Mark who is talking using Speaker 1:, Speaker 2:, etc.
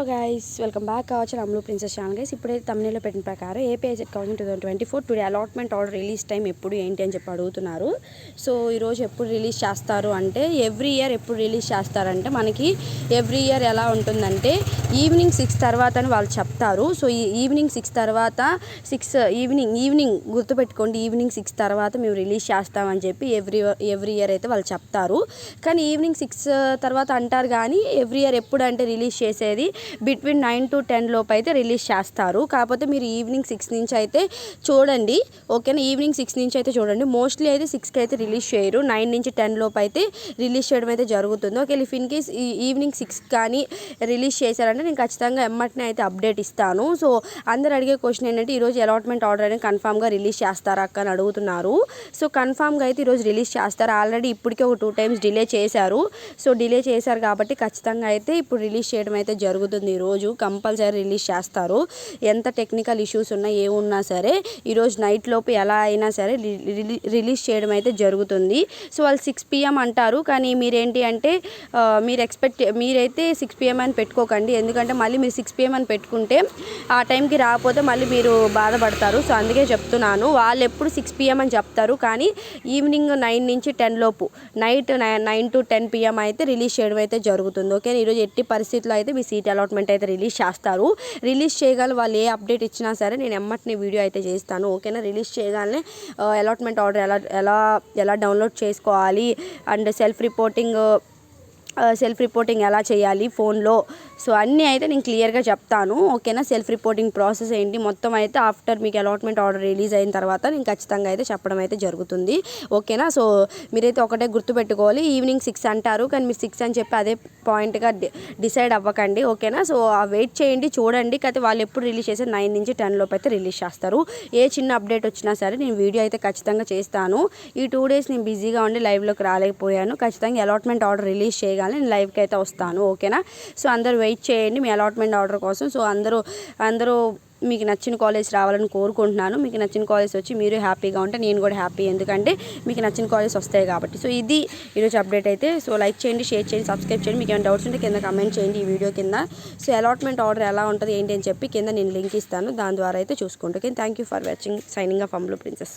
Speaker 1: Guys, welcome back కావచ్చు అమ్లు princess channel. Guys, ఇప్పుడైతే తమిళలో పెట్టిన ప్రకారం AP 2024 today allotment order release time ఎప్పుడు ఏంటి అని చెప్పి అడుగుతున్నారు. సో ఈరోజు ఎప్పుడు రిలీజ్ చేస్తారు అంటే, ఎవ్రీ ఇయర్ ఎప్పుడు రిలీజ్ చేస్తారంటే మనకి ఎవ్రీ ఇయర్ ఎలా ఉంటుందంటే ఈవినింగ్ 6 తర్వాత అని వాళ్ళు చెప్తారు. సో ఈ ఈవినింగ్ 6 తర్వాత ఈవినింగ్ గుర్తుపెట్టుకోండి, ఈవినింగ్ 6 తర్వాత మేము రిలీజ్ చేస్తామని చెప్పి ఎవ్రీ ఇయర్ అయితే వాళ్ళు చెప్తారు. కానీ ఈవినింగ్ 6 తర్వాత అంటారు, కానీ ఎవ్రీ ఇయర్ ఎప్పుడు అంటే రిలీజ్ చేసేది బిట్వీన్ 9 to 10 లోపు అయితే రిలీజ్ చేస్తారు. కాకపోతే మీరు ఈవినింగ్ 6 నుంచి అయితే చూడండి, ఓకేనా. ఈవినింగ్ 6 నుంచి అయితే చూడండి. మోస్ట్లీ అయితే 6కి అయితే రిలీజ్ చేయరు, 9 నుంచి 10 లోపు అయితే రిలీజ్ చేయడం అయితే జరుగుతుంది. Okay, if in case evening 6 కానీ రిలీజ్ చేశారంటే నేను ఖచ్చితంగా ఎమ్మటినే అయితే అప్డేట్ ఇస్తాను. సో అందరు అడిగే క్వశ్చన్ ఏంటంటే, ఈరోజు అలాట్మెంట్ ఆర్డర్ అనేది కన్ఫామ్గా రిలీజ్ చేస్తారా అక్క అని అడుగుతున్నారు. సో కన్ఫామ్గా అయితే ఈరోజు రిలీజ్ చేస్తారు. ఆల్రెడీ ఇప్పటికే ఒక 2 times డిలే చేశారు. సో డిలే చేశారు కాబట్టి ఖచ్చితంగా అయితే ఇప్పుడు రిలీజ్ చేయడం అయితే జరుగుతుంది. ఈరోజు కంపల్సరీ రిలీజ్ చేస్తారు. ఎంత టెక్నికల్ ఇష్యూస్ ఉన్నా ఏమున్నా సరే ఈరోజు నైట్ లోపు ఎలా అయినా సరే రిలీజ్ చేయడం అయితే జరుగుతుంది. సో వాళ్ళు 6 PM అంటారు, కానీ మీరేంటి అంటే మీరైతే 6 PM అని పెట్టుకోకండి. ఎందుకంటే మళ్ళీ మీరు 6 PM అని పెట్టుకుంటే ఆ టైంకి రాకపోతే మళ్ళీ మీరు బాధపడతారు. సో అందుకే చెప్తున్నాను, వాళ్ళు ఎప్పుడు 6 PM అని చెప్తారు, కానీ ఈవినింగ్ 9 నుంచి 10 లోపు, నైట్ 9 to 10 PM అయితే రిలీజ్ చేయడం అయితే జరుగుతుంది. ఓకే, ఈరోజు ఎట్టి పరిస్థితుల్లో అయితే మీ సీట్ అలాట్మెంట్ అయితే రిలీజ్ చేస్తారు. రిలీజ్ చేయగల వాళ్ళు ఏ అప్డేట్ ఇచ్చినా సరే నేను ఎమ్మటిని వీడియో అయితే చేస్తాను. ఓకేనా, రిలీజ్ చేయగానే అలాట్మెంట్ ఆర్డర్ ఎలా డౌన్లోడ్ చేసుకోవాలి అండ్ సెల్ఫ్ రిపోర్టింగ్ ఎలా చేయాలి ఫోన్లో, సో అన్నీ అయితే నేను క్లియర్గా చెప్తాను. ఓకేనా, సెల్ఫ్ రిపోర్టింగ్ ప్రాసెస్ ఏంటి మొత్తం అయితే ఆఫ్టర్ మీకు అలాట్మెంట్ ఆర్డర్ రిలీజ్ అయిన తర్వాత నేను ఖచ్చితంగా అయితే చెప్పడం అయితే జరుగుతుంది. ఓకేనా, సో మీరైతే ఒకటే గుర్తుపెట్టుకోవాలి, ఈవినింగ్ 6 అంటారు, కానీ మీరు 6 అని చెప్పి అదే పాయింట్గా డిసైడ్ అవ్వకండి. ఓకేనా, సో వెయిట్ చేయండి, చూడండి. అయితే వాళ్ళు ఎప్పుడు రిలీజ్ చేస్తే 9 నుంచి 10 లోపు అయితే రిలీజ్ చేస్తారు. ఏ చిన్న అప్డేట్ వచ్చినా సరే నేను వీడియో అయితే ఖచ్చితంగా చేస్తాను. ఈ 2 days నేను బిజీగా ఉండి లైవ్లోకి రాలేకపోయాను. ఖచ్చితంగా అలాట్మెంట్ ఆర్డర్ రిలీజ్ చేయగానే నేను లైవ్కి అయితే వస్తాను. ఓకేనా, సో అందరూ వెయిట్ చేయండి మీ అలాట్మెంట్ ఆర్డర్ కోసం. సో అందరూ మీకు నచ్చిన కాలేజ్ రావాలని కోరుకుంటున్నాను. మీకు నచ్చిన కాలేజ్ వచ్చి మీరు హ్యాపీగా ఉంటే నేను కూడా హ్యాపీ, ఎందుకంటే మీకు నచ్చిన కాలేజ్ వస్తాయి కాబట్టి. సో ఇది ఈరోజు అప్డేట్ అయితే. సో లైక్ చేయండి, షేర్ చేయండి, సబ్స్క్రైబ్ చేయండి. మీకు ఏమైనా డౌట్స్ ఉంటే కింద కమెంట్ చేయండి ఈ వీడియో కింద. సో అలాట్మెంట్ ఆర్డర్ ఎలా ఉంటుంది ఏంటి అని చెప్పి కింద నేను లింక్ ఇస్తాను, దాని ద్వారా అయితే చూసుకుంటూ. Okay, thank you for watching. Signing off అమ్లు princess.